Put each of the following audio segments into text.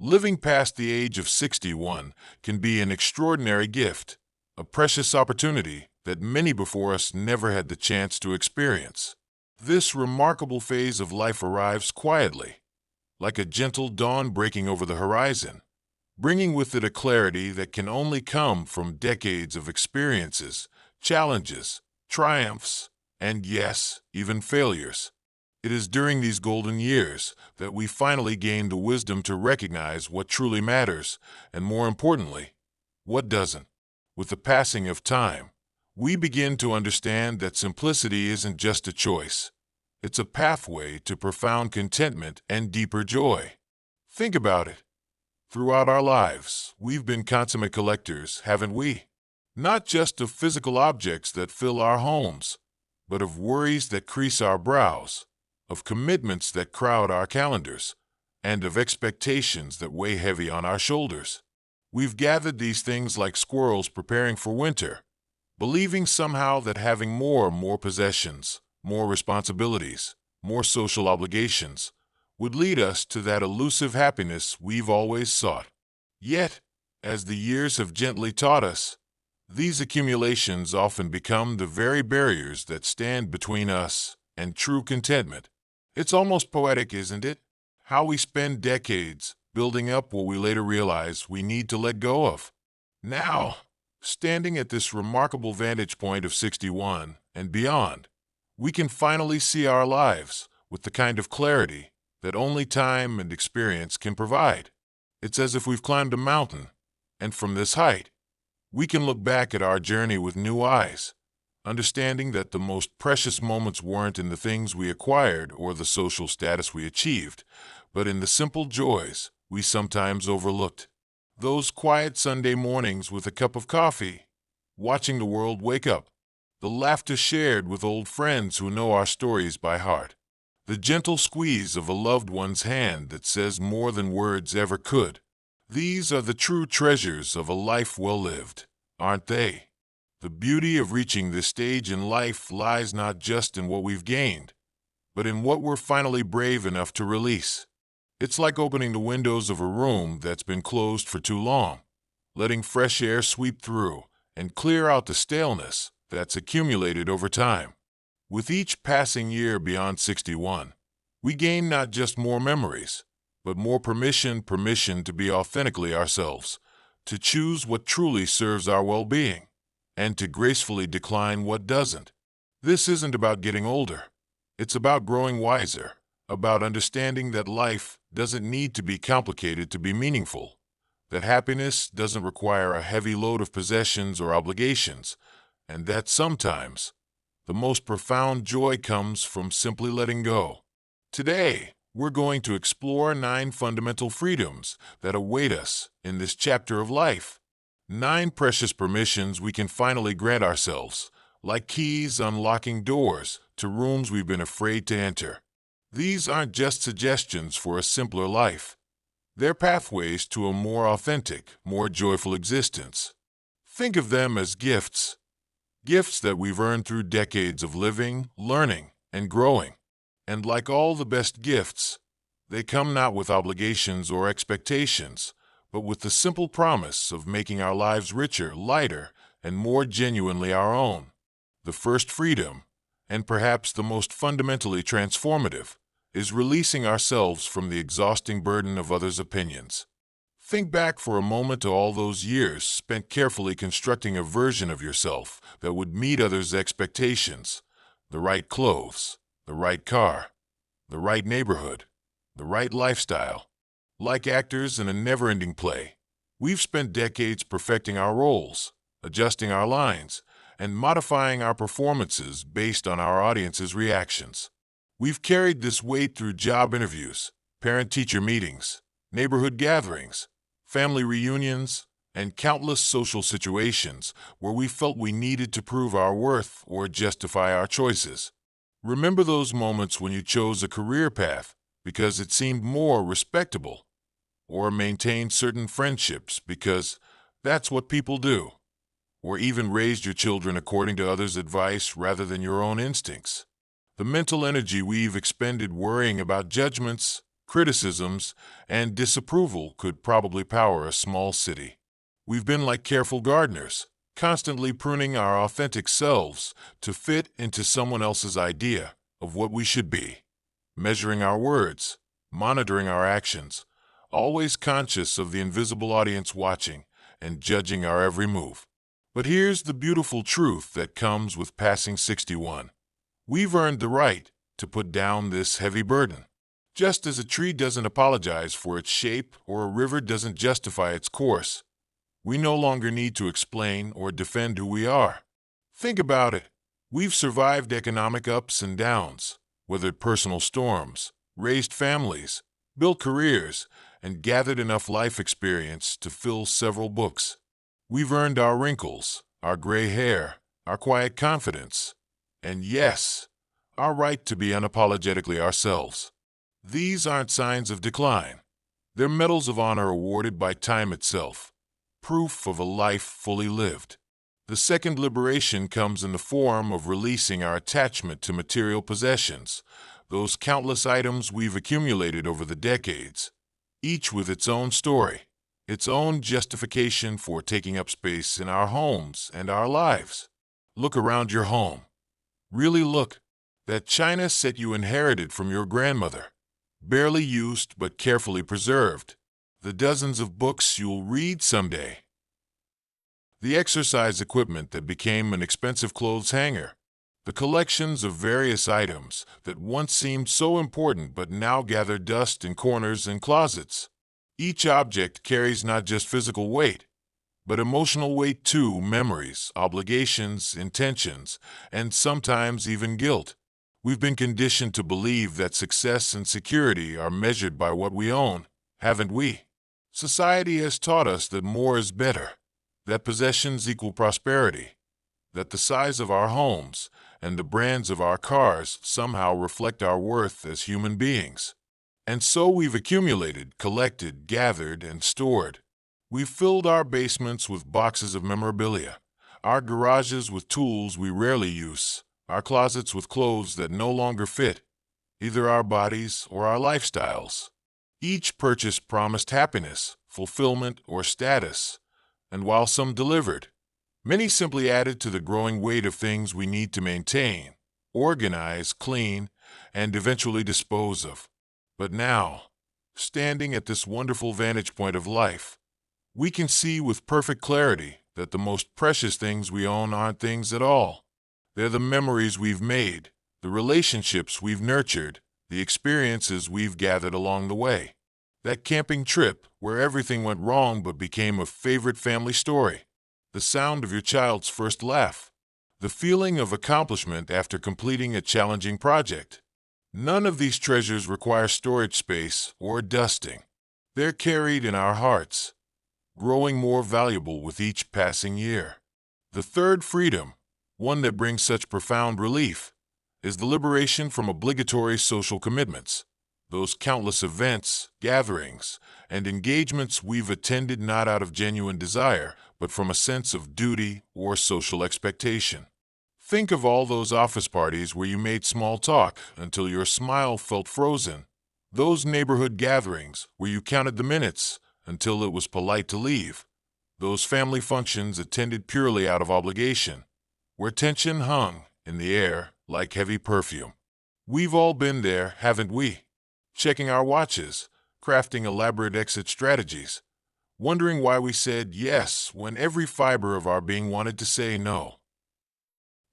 Living past the age of 61 can be an extraordinary gift, a precious opportunity that many before us never had the chance to experience. This remarkable phase of life arrives quietly, like a gentle dawn breaking over the horizon, bringing with it a clarity that can only come from decades of experiences, challenges, triumphs, and yes, even failures. It is during these golden years that we finally gain the wisdom to recognize what truly matters, and more importantly, what doesn't. With the passing of time, we begin to understand that simplicity isn't just a choice. It's a pathway to profound contentment and deeper joy. Think about it. Throughout our lives, we've been consummate collectors, haven't we? Not just of physical objects that fill our homes, but of worries that crease our brows, of commitments that crowd our calendars, and of expectations that weigh heavy on our shoulders. We've gathered these things like squirrels preparing for winter, believing somehow that having more possessions, more responsibilities, more social obligations, would lead us to that elusive happiness we've always sought. Yet, as the years have gently taught us, these accumulations often become the very barriers that stand between us and true contentment. It's almost poetic, isn't it? How we spend decades building up what we later realize we need to let go of. Now, standing at this remarkable vantage point of 61 and beyond, we can finally see our lives with the kind of clarity that only time and experience can provide. It's as if we've climbed a mountain, and from this height, we can look back at our journey with new eyes, understanding that the most precious moments weren't in the things we acquired or the social status we achieved, but in the simple joys we sometimes overlooked. Those quiet Sunday mornings with a cup of coffee, watching the world wake up, the laughter shared with old friends who know our stories by heart, the gentle squeeze of a loved one's hand that says more than words ever could. These are the true treasures of a life well lived, aren't they? The beauty of reaching this stage in life lies not just in what we've gained, but in what we're finally brave enough to release. It's like opening the windows of a room that's been closed for too long, letting fresh air sweep through and clear out the staleness that's accumulated over time. With each passing year beyond 61, we gain not just more memories, but more permission to be authentically ourselves, to choose what truly serves our well-being, and to gracefully decline what doesn't. This isn't about getting older. It's about growing wiser, about understanding that life doesn't need to be complicated to be meaningful, that happiness doesn't require a heavy load of possessions or obligations, and that sometimes the most profound joy comes from simply letting go. Today, we're going to explore 9 fundamental freedoms that await us in this chapter of life. 9 precious permissions we can finally grant ourselves, like keys unlocking doors to rooms we've been afraid to enter. These aren't just suggestions for a simpler life. They're pathways to a more authentic, more joyful existence. Think of them as gifts. Gifts that we've earned through decades of living, learning, and growing. And like all the best gifts, they come not with obligations or expectations, but with the simple promise of making our lives richer, lighter, and more genuinely our own. The first freedom, and perhaps the most fundamentally transformative, is releasing ourselves from the exhausting burden of others' opinions. Think back for a moment to all those years spent carefully constructing a version of yourself that would meet others' expectations. The right clothes, the right car, the right neighborhood, the right lifestyle. Like actors in a never-ending play, we've spent decades perfecting our roles, adjusting our lines, and modifying our performances based on our audience's reactions. We've carried this weight through job interviews, parent-teacher meetings, neighborhood gatherings, family reunions, and countless social situations where we felt we needed to prove our worth or justify our choices. Remember those moments when you chose a career path because it seemed more respectable, or maintained certain friendships because that's what people do, or even raised your children according to others' advice rather than your own instincts. The mental energy we've expended worrying about judgments, criticisms, and disapproval could probably power a small city. We've been like careful gardeners, constantly pruning our authentic selves to fit into someone else's idea of what we should be, measuring our words, monitoring our actions, always conscious of the invisible audience watching and judging our every move. But here's the beautiful truth that comes with passing 61. We've earned the right to put down this heavy burden. Just as a tree doesn't apologize for its shape or a river doesn't justify its course, we no longer need to explain or defend who we are. Think about it. We've survived economic ups and downs, weathered personal storms, raised families, built careers, and gathered enough life experience to fill several books. We've earned our wrinkles, our gray hair, our quiet confidence, and yes, our right to be unapologetically ourselves. These aren't signs of decline. They're medals of honor awarded by time itself, proof of a life fully lived. The second liberation comes in the form of releasing our attachment to material possessions, those countless items we've accumulated over the decades, each with its own story, its own justification for taking up space in our homes and our lives. Look around your home. Really look. That china set you inherited from your grandmother, barely used but carefully preserved. The dozens of books you'll read someday. The exercise equipment that became an expensive clothes hanger. The collections of various items that once seemed so important but now gather dust in corners and closets. Each object carries not just physical weight, but emotional weight too, memories, obligations, intentions, and sometimes even guilt. We've been conditioned to believe that success and security are measured by what we own, haven't we? Society has taught us that more is better, that possessions equal prosperity, that the size of our homes and the brands of our cars somehow reflect our worth as human beings. And so we've accumulated, collected, gathered, and stored. We've filled our basements with boxes of memorabilia, our garages with tools we rarely use, our closets with clothes that no longer fit, either our bodies or our lifestyles. Each purchase promised happiness, fulfillment, or status, and while some delivered, many simply added to the growing weight of things we need to maintain, organize, clean, and eventually dispose of. But now, standing at this wonderful vantage point of life, we can see with perfect clarity that the most precious things we own aren't things at all. They're the memories we've made, the relationships we've nurtured, the experiences we've gathered along the way. That camping trip where everything went wrong but became a favorite family story. The sound of your child's first laugh. The feeling of accomplishment after completing a challenging project. None of these treasures require storage space or dusting. They're carried in our hearts, growing more valuable with each passing year. The third freedom, one that brings such profound relief, is the liberation from obligatory social commitments. Those countless events, gatherings, and engagements we've attended not out of genuine desire, but from a sense of duty or social expectation. Think of all those office parties where you made small talk until your smile felt frozen. Those neighborhood gatherings where you counted the minutes until it was polite to leave. Those family functions attended purely out of obligation, where tension hung in the air like heavy perfume. We've all been there, haven't we? Checking our watches, crafting elaborate exit strategies, wondering why we said yes when every fiber of our being wanted to say no.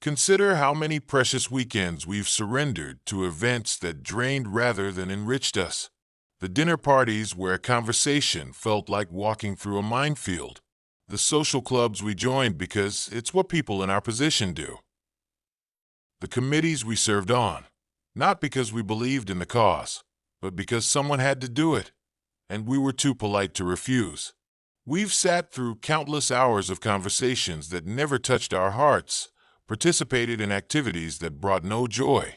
Consider how many precious weekends we've surrendered to events that drained rather than enriched us. The dinner parties where conversation felt like walking through a minefield. The social clubs we joined because it's what people in our position do. The committees we served on, not because we believed in the cause, but because someone had to do it, and we were too polite to refuse. We've sat through countless hours of conversations that never touched our hearts, participated in activities that brought no joy,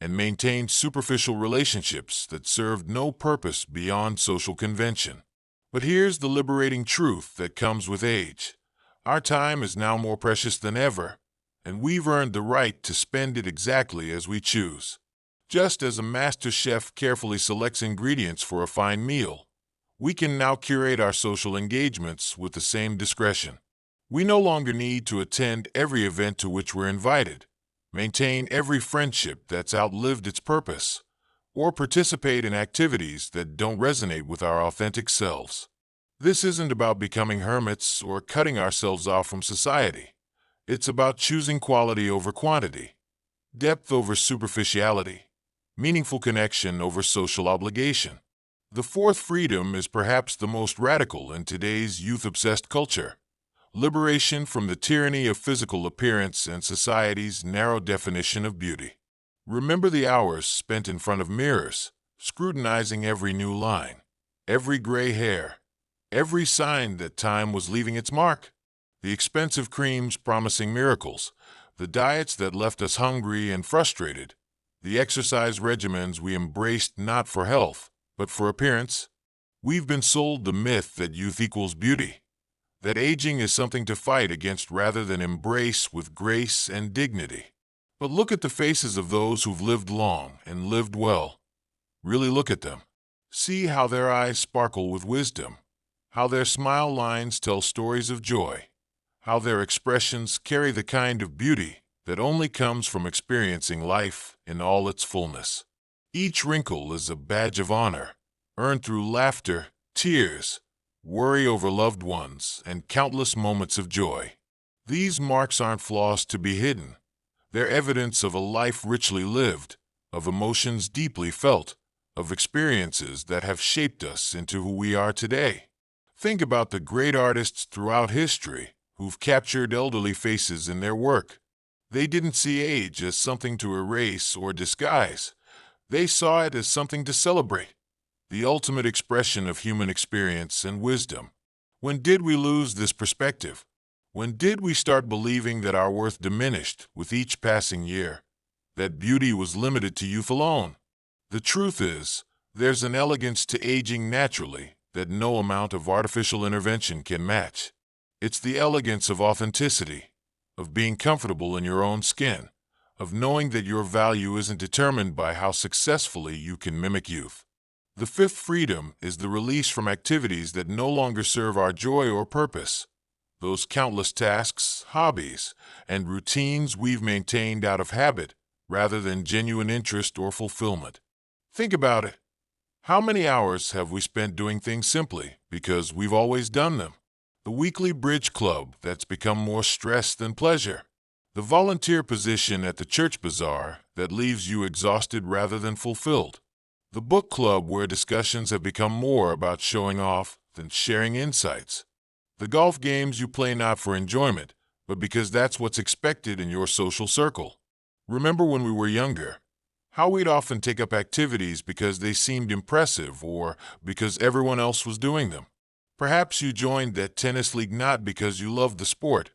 and maintained superficial relationships that served no purpose beyond social convention. But here's the liberating truth that comes with age. Our time is now more precious than ever, and we've earned the right to spend it exactly as we choose. Just as a master chef carefully selects ingredients for a fine meal, we can now curate our social engagements with the same discretion. We no longer need to attend every event to which we're invited, maintain every friendship that's outlived its purpose, or participate in activities that don't resonate with our authentic selves. This isn't about becoming hermits or cutting ourselves off from society. It's about choosing quality over quantity, depth over superficiality, meaningful connection over social obligation. The fourth freedom is perhaps the most radical in today's youth-obsessed culture: liberation from the tyranny of physical appearance and society's narrow definition of beauty. Remember the hours spent in front of mirrors, scrutinizing every new line, every gray hair, every sign that time was leaving its mark? The expensive creams promising miracles, the diets that left us hungry and frustrated, the exercise regimens we embraced not for health, but for appearance? We've been sold the myth that youth equals beauty, that aging is something to fight against rather than embrace with grace and dignity. But look at the faces of those who've lived long and lived well. Really look at them. See how their eyes sparkle with wisdom, how their smile lines tell stories of joy, how their expressions carry the kind of beauty that only comes from experiencing life in all its fullness. Each wrinkle is a badge of honor, earned through laughter, tears, worry over loved ones, and countless moments of joy. These marks aren't flaws to be hidden. They're evidence of a life richly lived, of emotions deeply felt, of experiences that have shaped us into who we are today. Think about the great artists throughout history who've captured elderly faces in their work. They didn't see age as something to erase or disguise. They saw it as something to celebrate, the ultimate expression of human experience and wisdom. When did we lose this perspective? When did we start believing that our worth diminished with each passing year, that beauty was limited to youth alone? The truth is, there's an elegance to aging naturally that no amount of artificial intervention can match. It's the elegance of authenticity, of being comfortable in your own skin, of knowing that your value isn't determined by how successfully you can mimic youth. The fifth freedom is the release from activities that no longer serve our joy or purpose. Those countless tasks, hobbies, and routines we've maintained out of habit rather than genuine interest or fulfillment. Think about it. How many hours have we spent doing things simply because we've always done them? The weekly bridge club that's become more stress than pleasure. The volunteer position at the church bazaar that leaves you exhausted rather than fulfilled. The book club where discussions have become more about showing off than sharing insights. The golf games you play not for enjoyment, but because that's what's expected in your social circle. Remember when we were younger, how we'd often take up activities because they seemed impressive or because everyone else was doing them. Perhaps you joined that tennis league not because you loved the sport,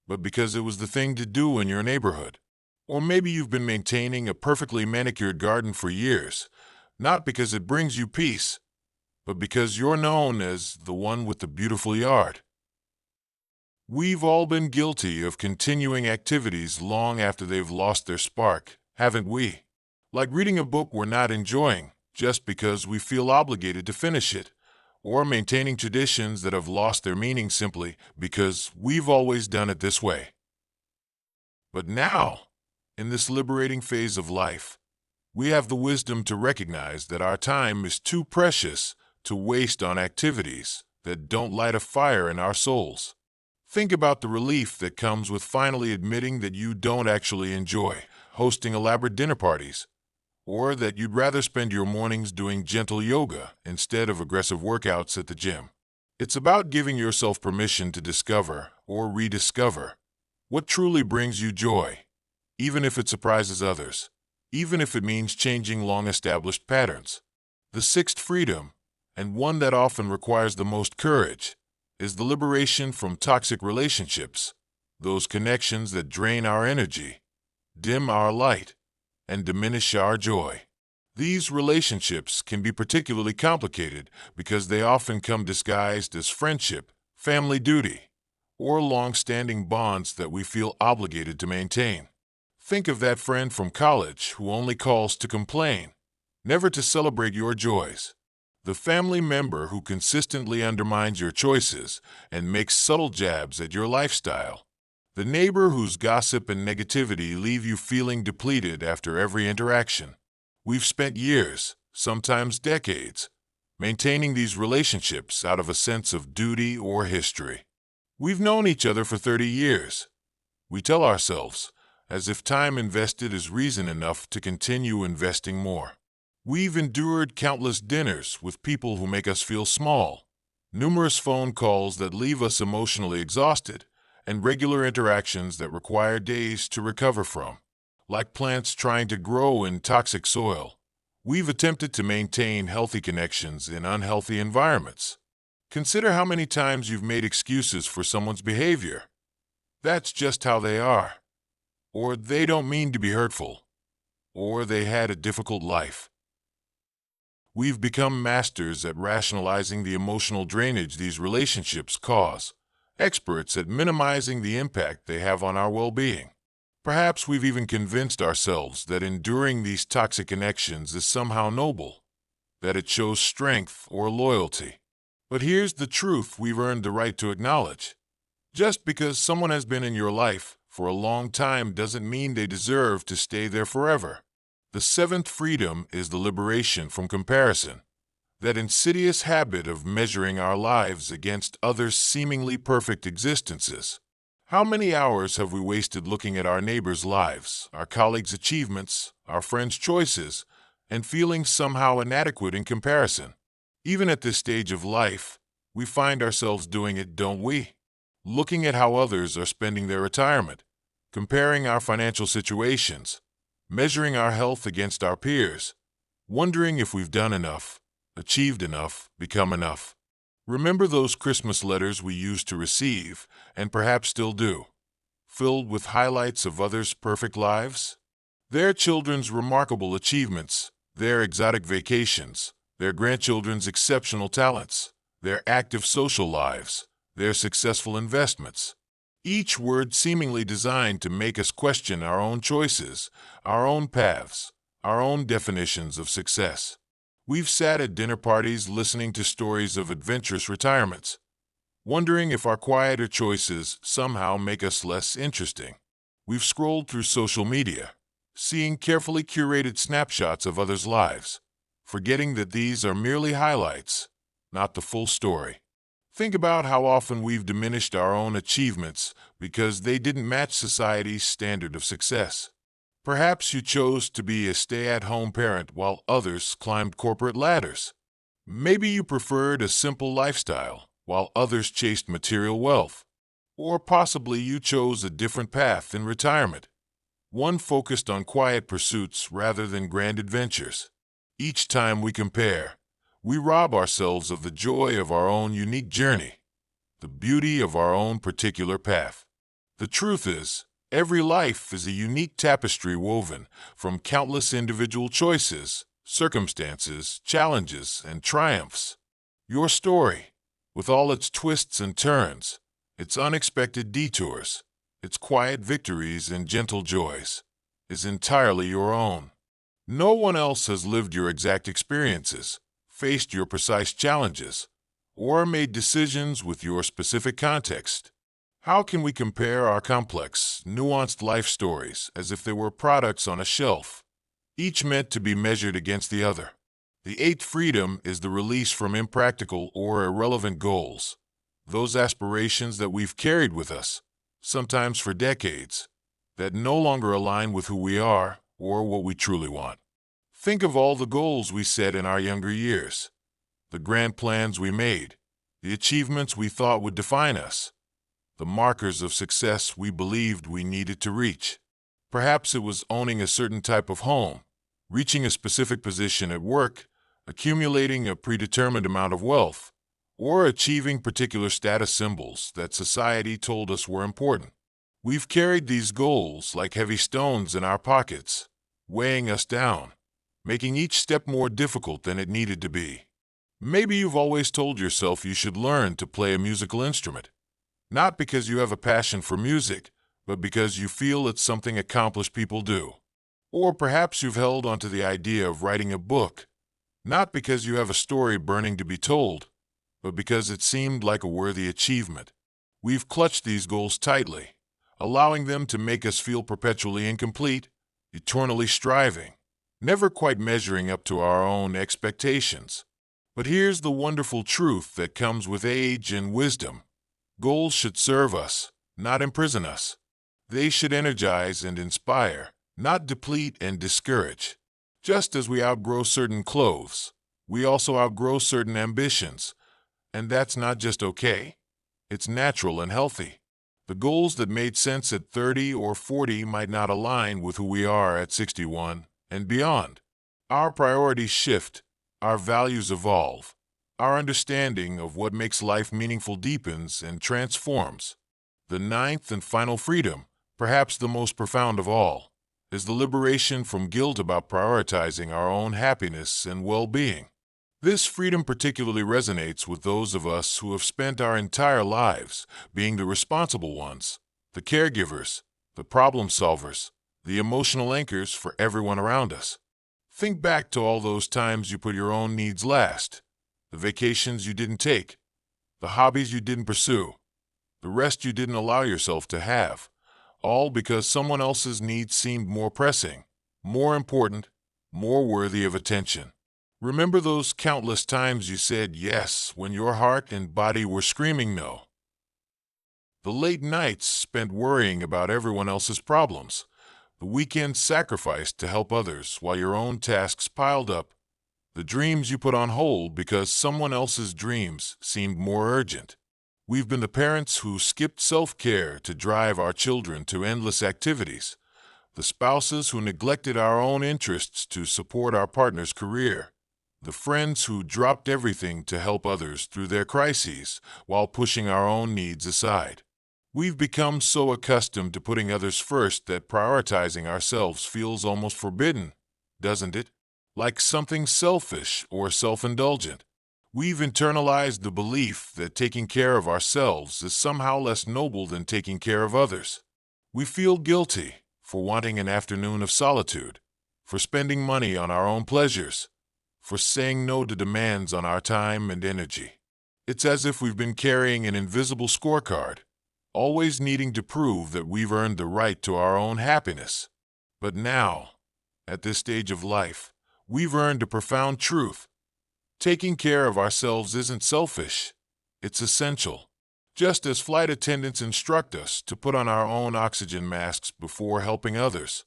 but because it was the thing to do in your neighborhood. Or maybe you've been maintaining a perfectly manicured garden for years, not because it brings you peace, but because you're known as the one with the beautiful yard. We've all been guilty of continuing activities long after they've lost their spark, haven't we? Like reading a book we're not enjoying just because we feel obligated to finish it, or maintaining traditions that have lost their meaning simply because we've always done it this way. But now, in this liberating phase of life, we have the wisdom to recognize that our time is too precious to waste on activities that don't light a fire in our souls. Think about the relief that comes with finally admitting that you don't actually enjoy hosting elaborate dinner parties, or that you'd rather spend your mornings doing gentle yoga instead of aggressive workouts at the gym. It's about giving yourself permission to discover or rediscover what truly brings you joy, even if it surprises others, even if it means changing long-established patterns. The sixth freedom, and one that often requires the most courage, is the liberation from toxic relationships, those connections that drain our energy, dim our light, and diminish our joy. These relationships can be particularly complicated because they often come disguised as friendship, family duty, or long-standing bonds that we feel obligated to maintain. Think of that friend from college who only calls to complain, never to celebrate your joys. The family member who consistently undermines your choices and makes subtle jabs at your lifestyle. The neighbor whose gossip and negativity leave you feeling depleted after every interaction. We've spent years, sometimes decades, maintaining these relationships out of a sense of duty or history. We've known each other for 30 years. We tell ourselves, as if time invested is reason enough to continue investing more. We've endured countless dinners with people who make us feel small, numerous phone calls that leave us emotionally exhausted, and regular interactions that require days to recover from. Like plants trying to grow in toxic soil, we've attempted to maintain healthy connections in unhealthy environments. Consider how many times you've made excuses for someone's behavior. That's just how they are. Or they don't mean to be hurtful. Or they had a difficult life. We've become masters at rationalizing the emotional drainage these relationships cause, experts at minimizing the impact they have on our well-being. Perhaps we've even convinced ourselves that enduring these toxic connections is somehow noble, that it shows strength or loyalty. But here's the truth we've earned the right to acknowledge. Just because someone has been in your life for a long time doesn't mean they deserve to stay there forever. The seventh freedom is the liberation from comparison, that insidious habit of measuring our lives against others' seemingly perfect existences. How many hours have we wasted looking at our neighbors' lives, our colleagues' achievements, our friends' choices, and feeling somehow inadequate in comparison? Even at this stage of life, we find ourselves doing it, don't we? Looking at how others are spending their retirement, comparing our financial situations, measuring our health against our peers, wondering if we've done enough, achieved enough, become enough. Remember those Christmas letters we used to receive, and perhaps still do, filled with highlights of others' perfect lives? Their children's remarkable achievements, their exotic vacations, their grandchildren's exceptional talents, their active social lives, their successful investments. Each word seemingly designed to make us question our own choices, our own paths, our own definitions of success. We've sat at dinner parties listening to stories of adventurous retirements, wondering if our quieter choices somehow make us less interesting. We've scrolled through social media, seeing carefully curated snapshots of others' lives, forgetting that these are merely highlights, not the full story. Think about how often we've diminished our own achievements because they didn't match society's standard of success. Perhaps you chose to be a stay-at-home parent while others climbed corporate ladders. Maybe you preferred a simple lifestyle while others chased material wealth. Or possibly you chose a different path in retirement, one focused on quiet pursuits rather than grand adventures. Each time we compare, we rob ourselves of the joy of our own unique journey, the beauty of our own particular path. The truth is, every life is a unique tapestry woven from countless individual choices, circumstances, challenges, and triumphs. Your story, with all its twists and turns, its unexpected detours, its quiet victories and gentle joys, is entirely your own. No one else has lived your exact experiences, faced your precise challenges, or made decisions with your specific context. How can we compare our complex, nuanced life stories as if they were products on a shelf, each meant to be measured against the other? The eighth freedom is the release from impractical or irrelevant goals, those aspirations that we've carried with us, sometimes for decades, that no longer align with who we are or what we truly want. Think of all the goals we set in our younger years, the grand plans we made, the achievements we thought would define us, the markers of success we believed we needed to reach. Perhaps it was owning a certain type of home, reaching a specific position at work, accumulating a predetermined amount of wealth, or achieving particular status symbols that society told us were important. We've carried these goals like heavy stones in our pockets, weighing us down, making each step more difficult than it needed to be. Maybe you've always told yourself you should learn to play a musical instrument, not because you have a passion for music, but because you feel it's something accomplished people do. Or perhaps you've held onto the idea of writing a book, not because you have a story burning to be told, but because it seemed like a worthy achievement. We've clutched these goals tightly, allowing them to make us feel perpetually incomplete, eternally striving, never quite measuring up to our own expectations. But here's the wonderful truth that comes with age and wisdom. Goals should serve us, not imprison us. They should energize and inspire, not deplete and discourage. Just as we outgrow certain clothes, we also outgrow certain ambitions. And that's not just okay. It's natural and healthy. The goals that made sense at 30 or 40 might not align with who we are at 61 and beyond. Our priorities shift, our values evolve, our understanding of what makes life meaningful deepens and transforms. The ninth and final freedom, perhaps the most profound of all, is the liberation from guilt about prioritizing our own happiness and well-being. This freedom particularly resonates with those of us who have spent our entire lives being the responsible ones, the caregivers, the problem solvers, the emotional anchors for everyone around us. Think back to all those times you put your own needs last, the vacations you didn't take, the hobbies you didn't pursue, the rest you didn't allow yourself to have, all because someone else's needs seemed more pressing, more important, more worthy of attention. Remember those countless times you said yes when your heart and body were screaming no. The late nights spent worrying about everyone else's problems. The weekends sacrificed to help others while your own tasks piled up. The dreams you put on hold because someone else's dreams seemed more urgent. We've been the parents who skipped self-care to drive our children to endless activities. The spouses who neglected our own interests to support our partner's career. The friends who dropped everything to help others through their crises while pushing our own needs aside. We've become so accustomed to putting others first that prioritizing ourselves feels almost forbidden, doesn't it? Like something selfish or self-indulgent. We've internalized the belief that taking care of ourselves is somehow less noble than taking care of others. We feel guilty for wanting an afternoon of solitude, for spending money on our own pleasures, for saying no to demands on our time and energy. It's as if we've been carrying an invisible scorecard, always needing to prove that we've earned the right to our own happiness. But now, at this stage of life, we've earned a profound truth. Taking care of ourselves isn't selfish, it's essential. Just as flight attendants instruct us to put on our own oxygen masks before helping others,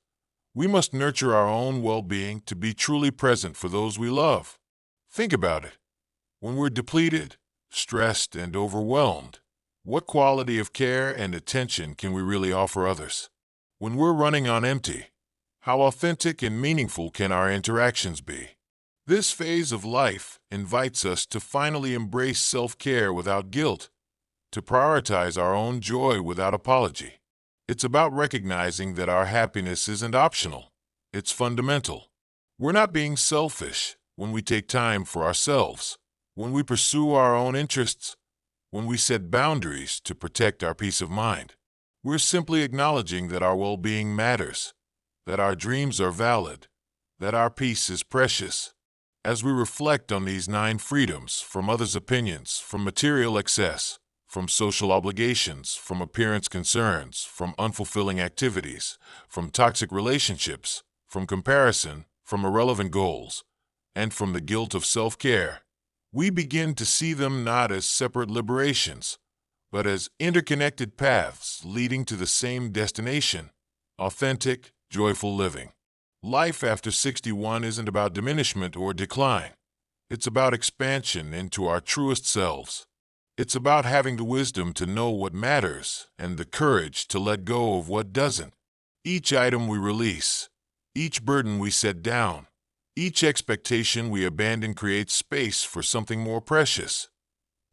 we must nurture our own well-being to be truly present for those we love. Think about it. When we're depleted, stressed, and overwhelmed, what quality of care and attention can we really offer others? When we're running on empty, how authentic and meaningful can our interactions be? This phase of life invites us to finally embrace self-care without guilt, to prioritize our own joy without apology. It's about recognizing that our happiness isn't optional. It's fundamental. We're not being selfish when we take time for ourselves, when we pursue our own interests, when we set boundaries to protect our peace of mind. We're simply acknowledging that our well-being matters, that our dreams are valid, that our peace is precious. As we reflect on these 9 freedoms from others' opinions, from material excess, from social obligations, from appearance concerns, from unfulfilling activities, from toxic relationships, from comparison, from irrelevant goals, and from the guilt of self-care, we begin to see them not as separate liberations, but as interconnected paths leading to the same destination, authentic, joyful living. Life after 61 isn't about diminishment or decline. It's about expansion into our truest selves. It's about having the wisdom to know what matters and the courage to let go of what doesn't. Each item we release, each burden we set down, each expectation we abandon creates space for something more precious.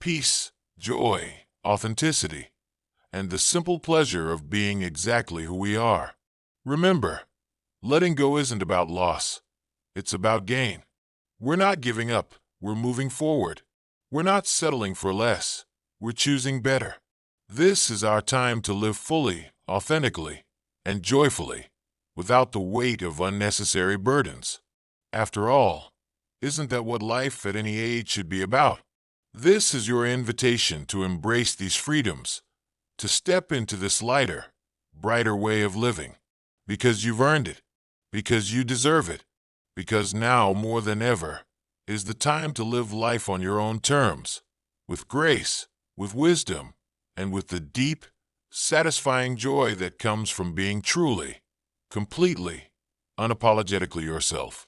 Peace, joy, authenticity, and the simple pleasure of being exactly who we are. Remember, letting go isn't about loss. It's about gain. We're not giving up. We're moving forward. We're not settling for less. We're choosing better. This is our time to live fully, authentically, and joyfully, without the weight of unnecessary burdens. After all, isn't that what life at any age should be about? This is your invitation to embrace these freedoms, to step into this lighter, brighter way of living, because you've earned it, because you deserve it, because now more than ever is the time to live life on your own terms, with grace, with wisdom, and with the deep, satisfying joy that comes from being truly, completely, unapologetically yourself.